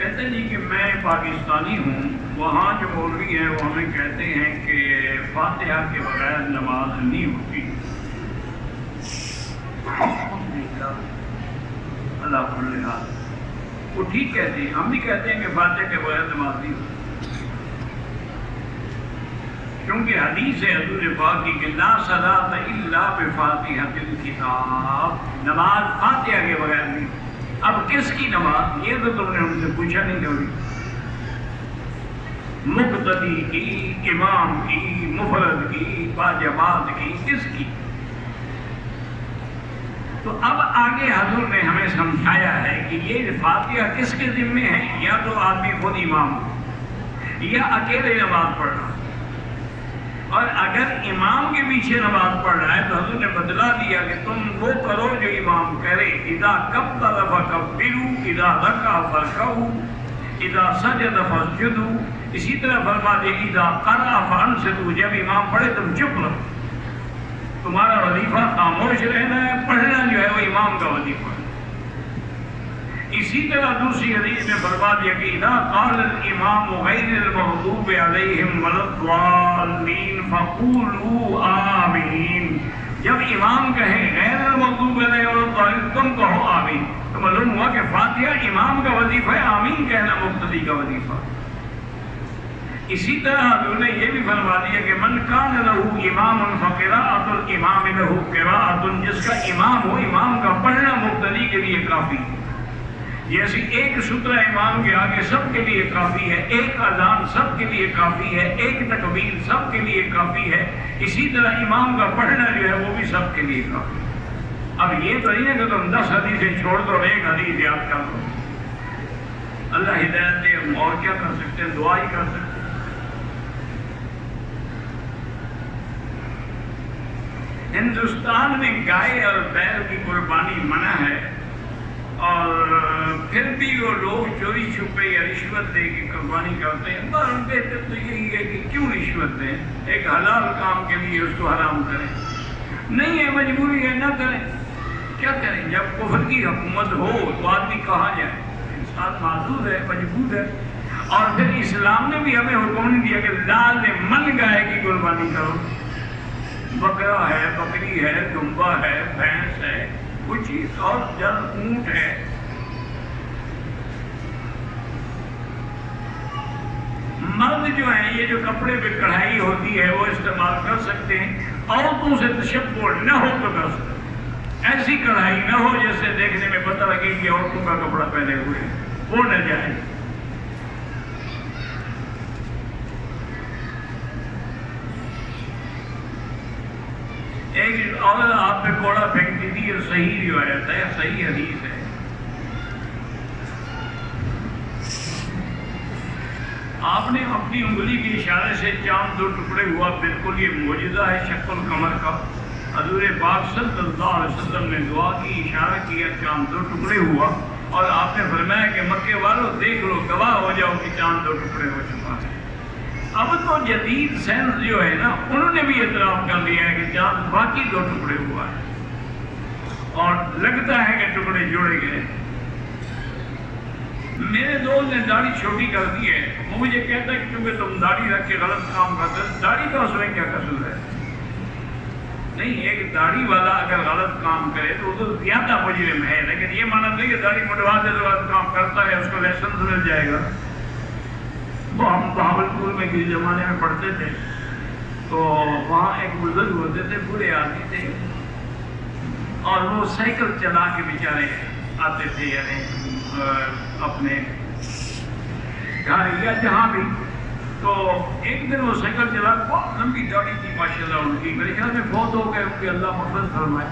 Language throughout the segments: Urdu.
کہتے ہیں جی کہ میں پاکستانی ہوں، وہاں جو مولوی ہیں وہ ہمیں کہتے ہیں کہ فاتحہ کے بغیر نماز نہیں ہوتی۔ اللہ کل حال وہ ٹھیک کہتے ہیں، ہم بھی کہتے ہیں کہ فاتحہ کے بغیر نماز نہیں ہوتی، کیونکہ حدیث ہے حضور پاک کی کہ لا صلاۃ الا بفاتحۃ الکتاب، نماز فاتحہ کے بغیر نہیں۔ اب کس کی نماز؟ یہ تو تم نے ہم سے پوچھا نہیں کبھی۔ مقتدی کی، امام کی، مفرد کی، باجماعت کی، کس کی؟ تو اب آگے حضور نے ہمیں سمجھایا ہے کہ یہ فاتحہ کس کے ذمے ہے، یا تو آدمی خود امام ہو یا اکیلے نماز پڑھنا، اور اگر امام کے پیچھے نماز پڑھ رہا ہے تو حضور نے بدلا دیا کہ تم وہ کرو جو امام کرے، اذا کبر فکبروا، اذا رکع فرکعوا، اذا سجد فاسجدوا۔ اسی طرح فرما دے اذا قرأ فانصتوا، جب امام پڑھے تم چپ رہو، تمہارا وظیفہ خاموش رہنا ہے، پڑھنا جو ہے وہ امام کا وظیفہ ہے۔ اسی طرح دوسری حدیث میں فرما دیا کہ اذا قال الامام غیر المغضوب علیہم ولا الضالین فقولوا آمین، جب امام کہے غیر المغضوب علیہم ولا الضالین تم کہو آمین، تو معلوم ہوا کہ فاتحہ امام کا وظیفہ ہے، آمین کہنا مقتدی کا وظیفہ۔ اسی طرح حضور نے یہ بھی فرما دیا کہ من کان لہ امام فقراءۃ الامام لہ قراءۃ، جس کا امام ہو امام کا پڑھنا مقتدی کے لیے کافی ہے۔ جیسے ایک سترہ امام کے آگے سب کے لیے کافی ہے، ایک اذان سب کے لیے کافی ہے، ایک تکبیر سب کے لیے کافی ہے، اسی طرح امام کا پڑھنا جو ہے وہ بھی سب کے لیے کافی ہے۔ اب یہ تو نہیں ہے کہ تم 10 حدیثیں چھوڑ دو اور ایک حدیث یاد کر دو۔ اللہ ہدایت دے، ہم اور کیا کر سکتے ہیں، دعا ہی کر سکتے ہیں۔ ہندوستان میں گائے اور بیل کی قربانی منع ہے، اور پھر بھی وہ لوگ چوری چھپے یا رشوت دے کے قربانی کرتے ہیں۔ پر بہتر تو یہی ہے کہ کیوں رشوت دیں، ایک حلال کام کے لیے اس کو حرام کریں۔ نہیں ہے، مجبوری ہے، نہ کریں، کیا کریں؟ جب کفر کی حکومت ہو تو آدمی کہاں جائے، انسان معذور ہے، مجبور ہے۔ اور پھر اسلام نے بھی ہمیں حکم نہیں دیا کہ لازماً گائے کی قربانی کرو، بکرا ہے، بکری ہے، دمبا ہے، بھینس ہے، کچھ چیز اور جلد اونٹ ہے۔ مرد جو ہیں یہ جو کپڑے پہ کڑھائی ہوتی ہے وہ استعمال کر سکتے ہیں، عورتوں سے تشبہ نہ ہو تو کر سکتے ہیں۔ ایسی کڑھائی نہ ہو جیسے دیکھنے میں پتہ لگے کہ عورتوں کا کپڑا پہنے ہوئے ہیں، وہ نہ جائے۔ ایک عورت آپ پہ کوڑا پھینکتی تھی، یہ صحیح روایت ہے، صحیح حدیث ہے۔ آپ نے اپنی انگلی کے اشارے سے چاند 2 ٹکڑے ہوا، بالکل یہ معجزہ ہے شق القمر کا۔ حضور پاک صلی اللہ علیہ وسلم نے دعا کی، اشارہ کیا، چاند 2 ٹکڑے ہوا، اور آپ نے فرمایا کہ مکے والوں دیکھ لو، گواہ ہو جاؤ کہ چاند 2 ٹکڑے ہو چکا ہے۔ اب تو جدید سائنس جو ہے نا، انہوں نے بھی اعتراف کر لیا ہے کہ چاند باقی 2 ٹکڑے ہوا ہے، اور لگتا ہے کہ ٹکڑے جوڑے گئے۔ میرے دوست نے داڑھی چھوٹی کر دی ہے، وہ مجھے کہتا ہے کہ کیونکہ تم داڑھی رکھ کے غلط کام کرتے ہو، داڑھی کا اس میں کیا قصور ہے؟ نہیں، ایک داڑھی والا اگر غلط کام کرے تو وہ تو زیادہ مجرم ہے، لیکن یہ مانا نہیں کہ داڑھی مڈوا دے تو غلط کام کرتا ہے اس کو لائسنس مل جائے گا۔ وہ ہم بہاولپور میں کسی زمانے میں پڑھتے تھے، تو وہاں ایک بزرگ ہوتے تھے، بوڑھے آدمی تھے، اور وہ سائیکل چلا کے بیچارے آتے تھے، یعنی اپنے گھر یا جہاں بھی۔ تو ایک دن وہ سائیکل چلا، بہت لمبی داڑھی تھی ماشاءاللہ ان کی، میرے خیال میں فوت ہو گئے، ان کی اللہ مغفرت فرمائے۔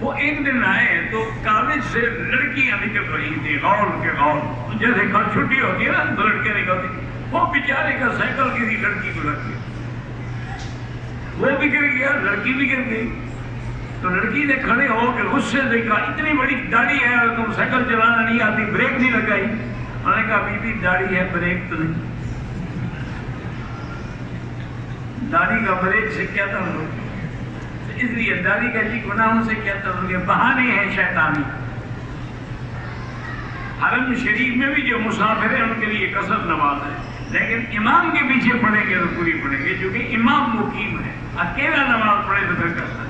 وہ ایک دن آئے تو کالج سے لڑکیاں نکل رہی تھی، غول کے غول، جیسے کل چھٹی ہوتی ہے نا تو لڑکیاں نکلتی، وہ بیچارے کا سائیکل کسی لڑکی کو لگ گیا، وہ بھی گر گیا، لڑکی بھی گر گئی۔ تو لڑکی نے کھڑے ہو کے غصے سے کہا، اتنی بڑی داڑھی ہے اور تم سائیکل چلانا نہیں آتی، بریک نہیں لگائی؟ انہوں نے کہا، بی بی داڑھی ہے، بریک تو نہیں۔ داڑھی کا بریک سے کیا تعلق؟ اس لیے داڑھی کا جی گناہوں سے کیا تعلق ہے؟ بہانے ہیں شیطانی۔ حرم شریف میں بھی جو مسافر ہیں ان کے لیے قصر نماز ہے، لیکن امام کے پیچھے پڑھیں گے تو پوری پڑھیں گے، کیونکہ امام مقیم ہے، اکیلا نماز پڑھے تو پھر قصر ہے۔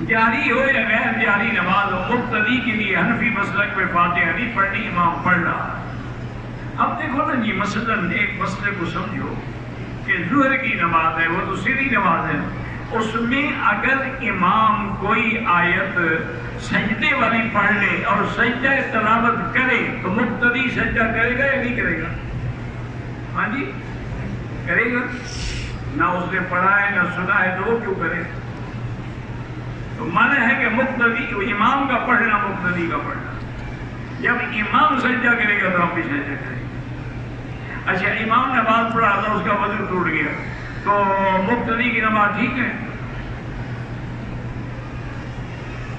جاری ہو یا غیر جاری نماز ہو، مقتدی کے لیے حنفی مسلک میں فاتحہ نہیں پڑھنی، امام پڑھ رہا ہے۔ اب دیکھو نا جی، مثلاً ایک مسئلے کو سمجھو کہ ظہر کی نماز ہے، وہ تو سیدھی نماز ہے، اس میں اگر امام کوئی آیت سجدے والی پڑھ لے اور سجدہ تلاوت کرے تو مقتدی سجدہ کرے گا یا نہیں کرے گا؟ ہاں جی کرے گا، نہ اس نے پڑھا ہے نہ سنا ہے تو وہ کیوں کرے؟ تو معنی ہے کہ مقتدی امام کا پڑھنا مقتدی کا پڑھنا، جب امام سجدہ کرے گا تو آپ بھی سجدہ کریں گے۔ اچھا، امام نماز پڑھا تھا، اس کا وضو ٹوٹ گیا تو مقتدی کی نماز ٹھیک ہے؟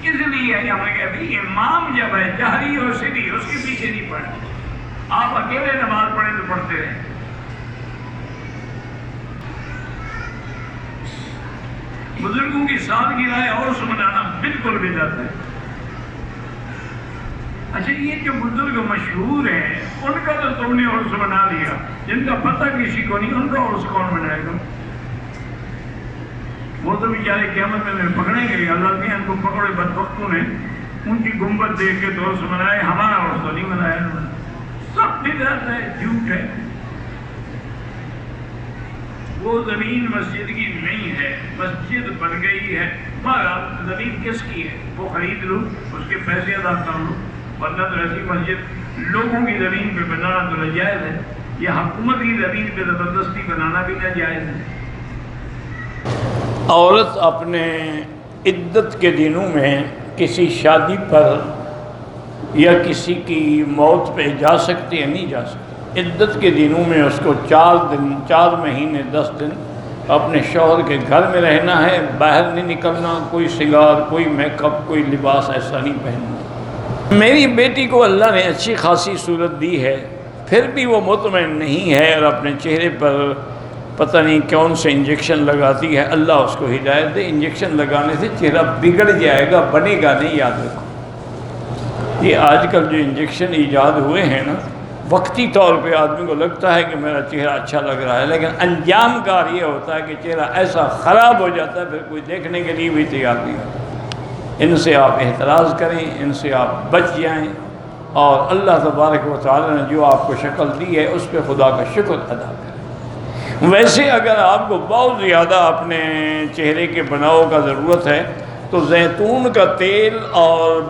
اس لیے ہمیں کہتے امام جب ہے جہری اور سری اس کے پیچھے نہیں پڑھنا، آپ اکیلے نماز پڑھیں تو پڑھتے رہیں۔ بزرگوں کی سالگرہ اور سمجھانا بالکل بدعت ہے۔ اچھا، یہ جو بزرگ مشہور ہیں ان کا تو تم نے عرس بنا لیا، جن کا پتہ کسی کو نہیں ان کا عرس کون بنائے گا؟ وہ تو بیچارے قیامت میں پکڑیں گے، اللہ نے ان کو پکڑے بدبختوں نے، ان کی گنبد دیکھ کے تو عرس بنائے، ہمارا عرس تو نہیں بنایا انہوں نے۔ سب بدعت ہے، جھوٹ ہے۔ وہ زمین مسجد کی نہیں ہے، مسجد بن گئی ہے، مگر زمین کس کی ہے؟ وہ خرید لو، اس کے پیسے ادا کر لو، ورنہ تو ایسی مسجد لوگوں کی زمین پہ بنانا تو ناجائز ہے، یا حکومت کی زمین پہ زبردستی بنانا بھی ناجائز ہے۔ عورت اپنے عدت کے دنوں میں کسی شادی پر یا کسی کی موت پہ جا سکتی ہے؟ نہیں جا سکتی۔ عدت کے دنوں میں اس کو 4 مہینے 10 دن اپنے شوہر کے گھر میں رہنا ہے، باہر نہیں نکلنا، کوئی سنگار، کوئی میک اپ، کوئی لباس ایسا نہیں پہننا۔ میری بیٹی کو اللہ نے اچھی خاصی صورت دی ہے، پھر بھی وہ مطمئن نہیں ہے اور اپنے چہرے پر پتہ نہیں کون سے انجیکشن لگاتی ہے۔ اللہ اس کو ہدایت دے۔ انجیکشن لگانے سے چہرہ بگڑ جائے گا، بنے گا نہیں، یاد رکھو۔ یہ آج کل جو انجیکشن ایجاد ہوئے ہیں نا، وقتی طور پہ آدمی کو لگتا ہے کہ میرا چہرہ اچھا لگ رہا ہے، لیکن انجام کار یہ ہوتا ہے کہ چہرہ ایسا خراب ہو جاتا ہے پھر کوئی دیکھنے کے لیے بھی تیار نہیں ہوتا۔ ان سے آپ احتراز کریں، ان سے آپ بچ جائیں، اور اللہ تبارک و تعالی نے جو آپ کو شکل دی ہے اس پہ خدا کا شکر ادا کریں۔ ویسے اگر آپ کو بہت زیادہ اپنے چہرے کے بناؤ کا ضرورت ہے تو زیتون کا تیل اور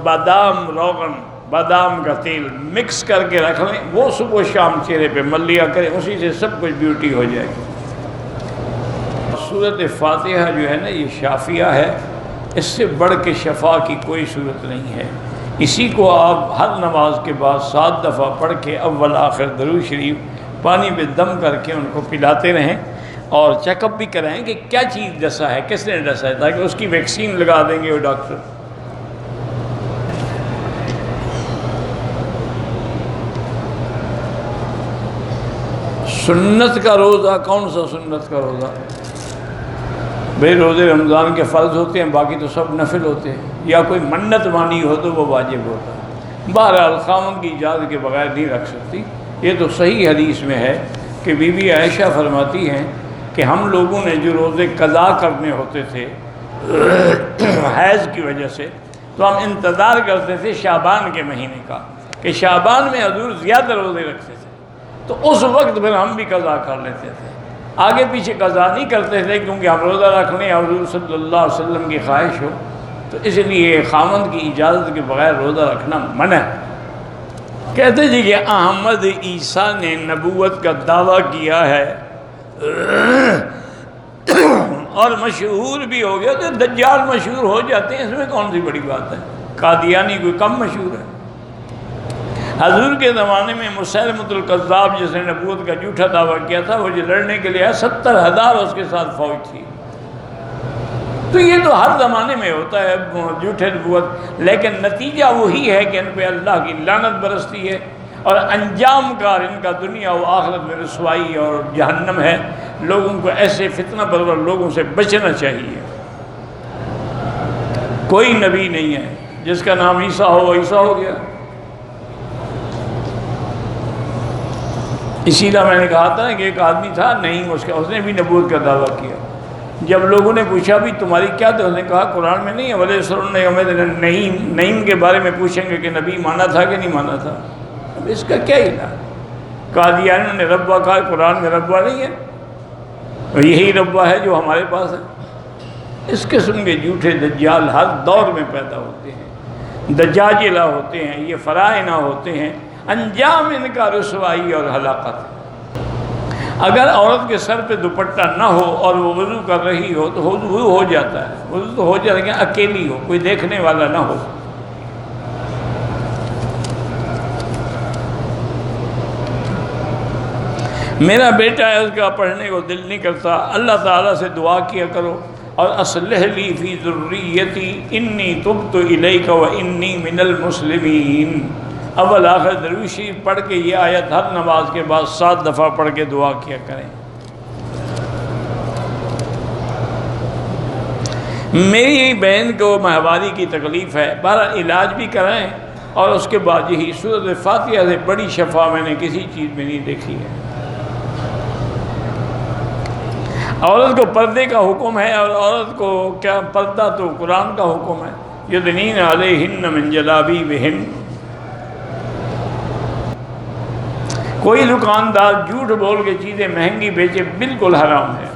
بادام کا تیل مکس کر کے رکھ لیں، وہ صبح و شام چہرے پہ مل لیا کریں، اسی سے سب کچھ بیوٹی ہو جائے گی۔ سورۃ فاتحہ جو ہے نا، یہ شافیہ ہے، اس سے بڑھ کے شفا کی کوئی صورت نہیں ہے۔ اسی کو آپ ہر نماز کے بعد 7 دفعہ پڑھ کے اول آخر درود شریف پانی پہ دم کر کے ان کو پلاتے رہیں، اور چیک اپ بھی کرائیں کہ کیا چیز ڈسا ہے، کس نے ڈسا ہے، تاکہ اس کی ویکسین لگا دیں گے وہ ڈاکٹر۔ سنت کا روزہ، کون سا سنت کا روزہ؟ بھئی روزے رمضان کے فرض ہوتے ہیں، باقی تو سب نفل ہوتے ہیں، یا کوئی منت مانی ہو تو وہ واجب ہوتا ہے۔ بہرحال خاوند کی اجازت کے بغیر نہیں رکھ سکتی۔ یہ تو صحیح حدیث میں ہے کہ بی بی عائشہ فرماتی ہیں کہ ہم لوگوں نے جو روزے قضا کرنے ہوتے تھے حیض کی وجہ سے، تو ہم انتظار کرتے تھے شعبان کے مہینے کا، کہ شعبان میں حضور زیادہ روزے رکھتے تھے، تو اس وقت پھر ہم بھی قضا کر لیتے تھے۔ آگے پیچھے قضا نہیں کرتے تھے، کیونکہ ہم روزہ رکھنے حضور صلی اللہ علیہ وسلم کی خواہش ہو، تو اس لیے خاوند کی اجازت کے بغیر روزہ رکھنا منع ہے۔ کہتے جی کہ احمد عیسیٰ نے نبوت کا دعویٰ کیا ہے اور مشہور بھی ہو گیا، تو دجال مشہور ہو جاتے ہیں، اس میں کون سی بڑی بات ہے؟ قادیانی کوئی کم مشہور ہے؟ حضور کے زمانے میں مسیلمۃ الکذاب جس نے نبوت کا جھوٹا دعویٰ کیا تھا، وہ جو لڑنے کے لیے 70,000 اس کے ساتھ فوج تھی۔ تو یہ تو ہر زمانے میں ہوتا ہے جھوٹے نبوت، لیکن نتیجہ وہی ہے کہ ان پہ اللہ کی لعنت برستی ہے، اور انجام کار ان کا دنیا و آخرت میں رسوائی اور جہنم ہے۔ لوگوں کو ایسے فتنہ پرور لوگوں سے بچنا چاہیے۔ کوئی نبی نہیں ہے جس کا نام عیسیٰ ہو وہ عیسیٰ ہو گیا۔ اسی لیے میں نے کہا تھا کہ ایک آدمی تھا نعیم، اس نے بھی نبوت کا دعویٰ کیا۔ جب لوگوں نے پوچھا بھی تمہاری کیا تھا، اس نے کہا قرآن میں نہیں ہے وَلَا يَسْأَلُونَ يَوْمَئِذٍ نعیم کے بارے میں پوچھیں گے کہ نبی مانا تھا کہ نہیں مانا تھا۔ اب اس کا کیا علاج؟ قادیانیوں نے ربوہ کہا، قرآن میں ربوہ نہیں ہے، اور یہی ربوہ ہے جو ہمارے پاس ہے۔ اس قسم کے جھوٹے دجال ہر دور میں پیدا ہوتے ہیں، دجاجلہ ہوتے ہیں، یہ فرائنہ ہوتے ہیں، انجام ان کا رسوائی اور ہلاکت ہے۔ اگر عورت کے سر پہ دوپٹہ نہ ہو اور وہ وضو کر رہی ہو تو وضو ہو جاتا ہے، وضو تو ہو جاتا ہے، لیکن اکیلی ہو، کوئی دیکھنے والا نہ ہو۔ میرا بیٹا ہے، اس کا پڑھنے کو دل نہیں کرتا، اللہ تعالیٰ سے دعا کیا کرو، اور اصلح لی فی ذریتی انی تبت الیک و انی من المسلمین۔ اول آخر درویش شریف پڑھ کے یہ آیت ہر نماز کے بعد 7 دفعہ پڑھ کے دعا کیا کریں۔ میری بہن کو ماہواری کی تکلیف ہے، بہرحال علاج بھی کرائیں، اور اس کے بعد یہی سورۃ فاتحہ سے بڑی شفا میں نے کسی چیز میں نہیں دیکھی ہے۔ عورت کو پردے کا حکم ہے، اور عورت کو کیا پردہ تو قرآن کا حکم ہے، یدنین علیہن من جلابیبہن۔ کوئی دکاندار جھوٹ بول کے چیزیں مہنگی بیچے، بالکل حرام ہے۔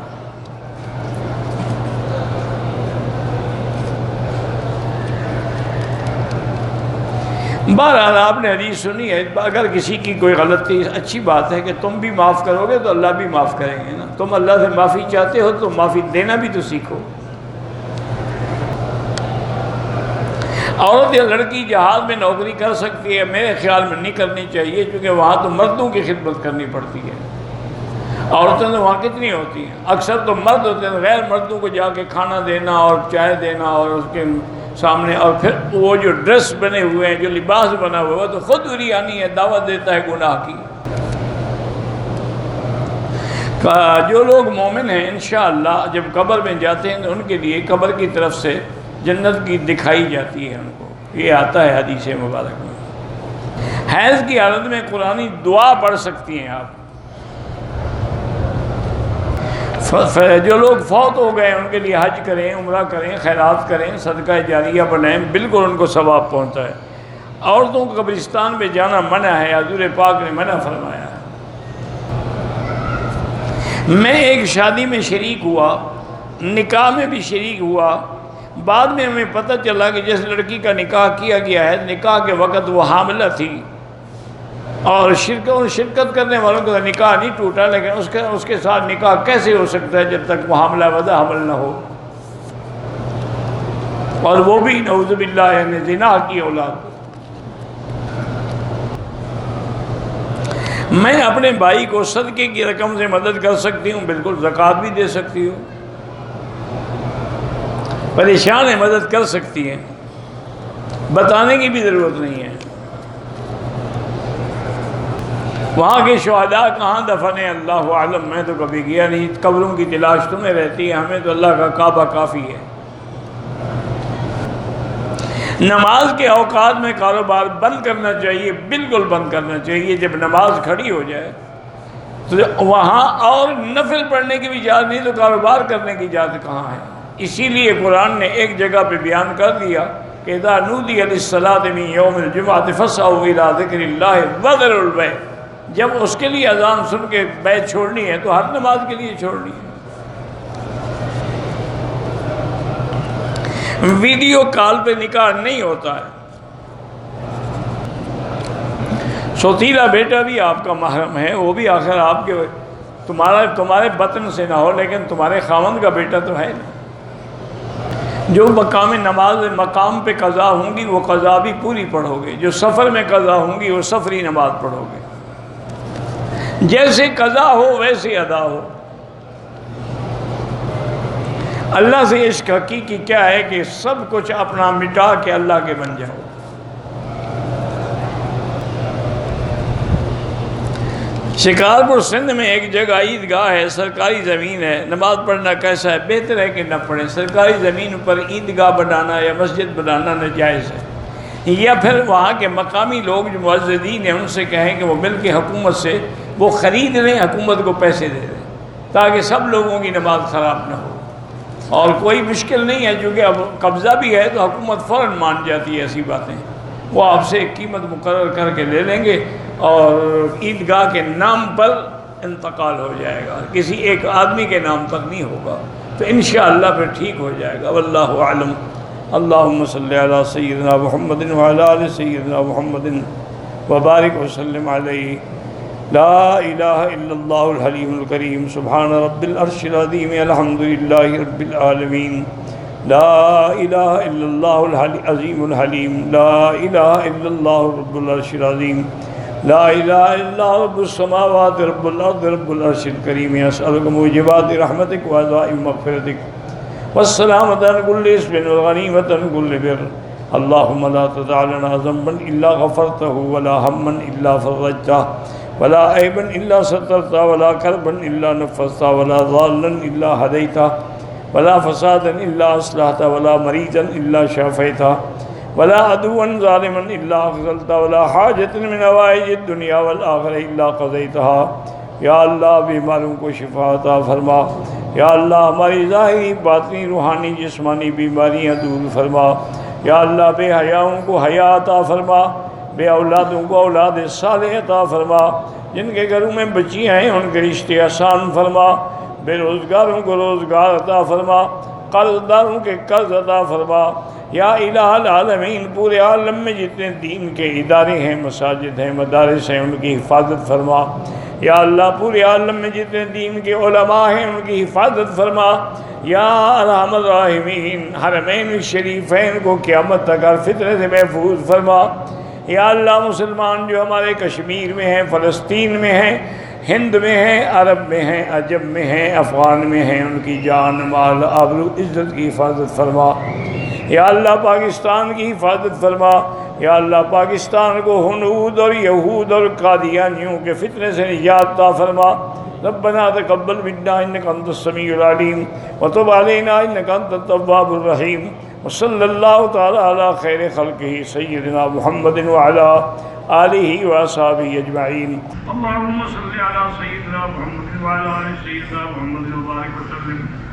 بہرحال آپ نے حدیث سنی ہے، اگر کسی کی کوئی غلطی، اچھی بات ہے کہ تم بھی معاف کرو گے تو اللہ بھی معاف کریں گے نا۔ تم اللہ سے معافی چاہتے ہو تو معافی دینا بھی تو سیکھو۔ عورت یا لڑکی جہاز میں نوکری کر سکتی ہے، میرے خیال میں نہیں کرنی چاہیے، کیونکہ وہاں تو مردوں کی خدمت کرنی پڑتی ہے۔ عورتیں تو وہاں کتنی ہوتی ہیں، اکثر تو مرد ہوتے ہیں، غیر مردوں کو جا کے کھانا دینا اور چائے دینا، اور اس کے سامنے، اور پھر وہ جو ڈریس بنے ہوئے ہیں، جو لباس بنا ہوا ہے، تو خود عریانی ہے، دعوت دیتا ہے گناہ کی۔ جو لوگ مومن ہیں انشاءاللہ جب قبر میں جاتے ہیں تو ان کے لیے قبر کی طرف سے جنت کی دکھائی جاتی ہے ان کو، یہ آتا ہے حدیث مبارک میں۔ حیض کی حالت میں قرآنی دعا پڑھ سکتی ہیں آپ۔ جو لوگ فوت ہو گئے ان کے لیے حج کریں، عمرہ کریں، خیرات کریں، صدقہ جاریہ بنائیں، بالکل ان کو ثواب پہنچتا ہے۔ عورتوں کو قبرستان میں جانا منع ہے، حضور پاک نے منع فرمایا ہے۔ میں ایک شادی میں شریک ہوا، نکاح میں بھی شریک ہوا، بعد میں ہمیں پتہ چلا کہ جس لڑکی کا نکاح کیا گیا ہے، نکاح کے وقت وہ حاملہ تھی، اور شرکت کرنے والوں کا نکاح نہیں ٹوٹا، لیکن اس کے ساتھ نکاح کیسے ہو سکتا ہے جب تک وہ حاملہ وضع حمل نہ ہو، اور وہ بھی نعوذ باللہ یعنی زنا کی اولاد۔ میں اپنے بھائی کو صدقے کی رقم سے مدد کر سکتی ہوں، بالکل زکوٰۃ بھی دے سکتی ہوں، پریشان ہے مدد کر سکتی ہیں، بتانے کی بھی ضرورت نہیں ہے۔ وہاں کے شہداء کہاں دفن ہے اللہ عالم، میں تو کبھی گیا نہیں، قبروں کی تلاش تمہیں رہتی ہے، ہمیں تو اللہ کا کعبہ کافی ہے۔ نماز کے اوقات میں کاروبار بند کرنا چاہیے، بالکل بند کرنا چاہیے۔ جب نماز کھڑی ہو جائے تو وہاں اور نفل پڑھنے کی بھی اجازت نہیں، تو کاروبار کرنے کی اجازت کہاں ہے؟ اسی لیے قرآن نے ایک جگہ پہ بیان کر دیا کہ اذا نودی للصلاۃ من یوم الجمعۃ فاسعوا الی ذکر اللہ وذروا البیع، جب اس کے لیے اذان سن کے بیع چھوڑنی ہے تو ہر نماز کے لیے چھوڑنی ہے۔ ویڈیو کال پہ نکاح نہیں ہوتا ہے۔ سوتیلا بیٹا بھی آپ کا محرم ہے، وہ بھی آخر آپ کے تمہارے بطن سے نہ ہو، لیکن تمہارے خاوند کا بیٹا تو ہے نا۔ جو مقام نماز مقام پہ قضا ہوں گی وہ قضا بھی پوری پڑھو گے، جو سفر میں قضا ہوں گی وہ سفری نماز پڑھو گے، جیسے قضا ہو ویسے ادا ہو۔ اللہ سے عشق حقیقی کیا ہے کہ سب کچھ اپنا مٹا کے اللہ کے بن جاؤ۔ شکارپور سندھ میں ایک جگہ عیدگاہ ہے، سرکاری زمین ہے، نماز پڑھنا کیسا ہے؟ بہتر ہے کہ نہ پڑھیں۔ سرکاری زمین پر عیدگاہ بنانا یا مسجد بنانا ناجائز ہے۔ یا پھر وہاں کے مقامی لوگ جو معززین ہیں ان سے کہیں کہ وہ مل کے حکومت سے وہ خرید لیں، حکومت کو پیسے دے دیں تاکہ سب لوگوں کی نماز خراب نہ ہو۔ اور کوئی مشکل نہیں ہے، چونکہ اب قبضہ بھی ہے تو حکومت فوراً مان جاتی ہے ایسی باتیں، وہ آپ سے ایک قیمت مقرر کر کے لے لیں گے اور عیدگاہ کے نام پر انتقال ہو جائے گا، کسی ایک آدمی کے نام پر نہیں ہوگا، تو انشاءاللہ پھر ٹھیک ہو جائے گا۔ واللہ اعلم۔ اللہم صلی علی سیدنا محمد وعلی آل سیدنا محمد وبارک وسلم علیہ۔ لا الہ الا اللہ الحلیم الکریم سبحان رب العرش العظیم الحمدللہ رب العالمین۔ لا الہ الا اللہ العظیم الحلیم، لا الہ الا اللہ رب العرش العظیم، لا الہ الا اللہ رب السماوات رب الارض رب العرش الکریم۔ اسألک موجبات رحمتک وعزائم مغفرتک والسلامۃ عن کل اسم والغنیمۃ عن کل بر۔ اللہم لا تدع لنا ذنبا الا غفرتہ ولا ہما الا فرجتہ ولا عیبا الا سترتہ ولا کربا الا نفذتہ ولا ضالا الا ہدیتہ ولا فسادا الا اصلحتہ ولا مریضا الا شافیتہ ولا عدوا ظالما الا اخذلتہ ولا حاجۃ من حوائج الدنیا والآخرہ الا قضیتہا۔ یا اللہ بیماروں کو شفا عطا فرما، یا اللہ ہماری ظاہری باطنی روحانی جسمانی بیماریاں دور فرما، یا اللہ بے حیاؤں کو حیا عطا فرما، بے اولادوں کو اولاد صالح عطا فرما، جن کے گھروں میں بچیاں ہیں ان کے رشتے آسان فرما، بے روزگاروں کو روزگار عطا فرما، قرض داروں کے قرض عطا فرما۔ یا الہ العالمین پورے عالم میں جتنے دین کے ادارے ہیں، مساجد ہیں، مدارس ہیں، ان کی حفاظت فرما۔ یا اللہ پورے عالم میں جتنے دین کے علماء ہیں ان کی حفاظت فرما۔ یا ارحم الراحمین حرمین شریفین کو قیامت تک ہر فتنہ سے محفوظ فرما۔ یا اللہ مسلمان جو ہمارے کشمیر میں ہیں، فلسطین میں ہیں، ہند میں ہیں، عرب میں ہیں، عجم میں ہیں، افغان میں ہیں، ان کی جان مال آبرو عزت کی حفاظت فرما۔ یا اللہ پاکستان کی حفاظت فرما۔ یا اللہ پاکستان کو ہنود اور یہود اور قادیانیوں کے فتنے سے نجات عطا فرما۔ ربنا تقبل منا انک انت السمیع العلیم وتب علینا انک انت التواب الرحیم۔ وصلی اللہ تعالی علی خیر خلقہ سیدنا محمد وعلی آلہ واصحابہ اجمعین۔ اللہم صلی علی سیدنا محمد وعلی آل سیدنا محمد وبارک وسلم۔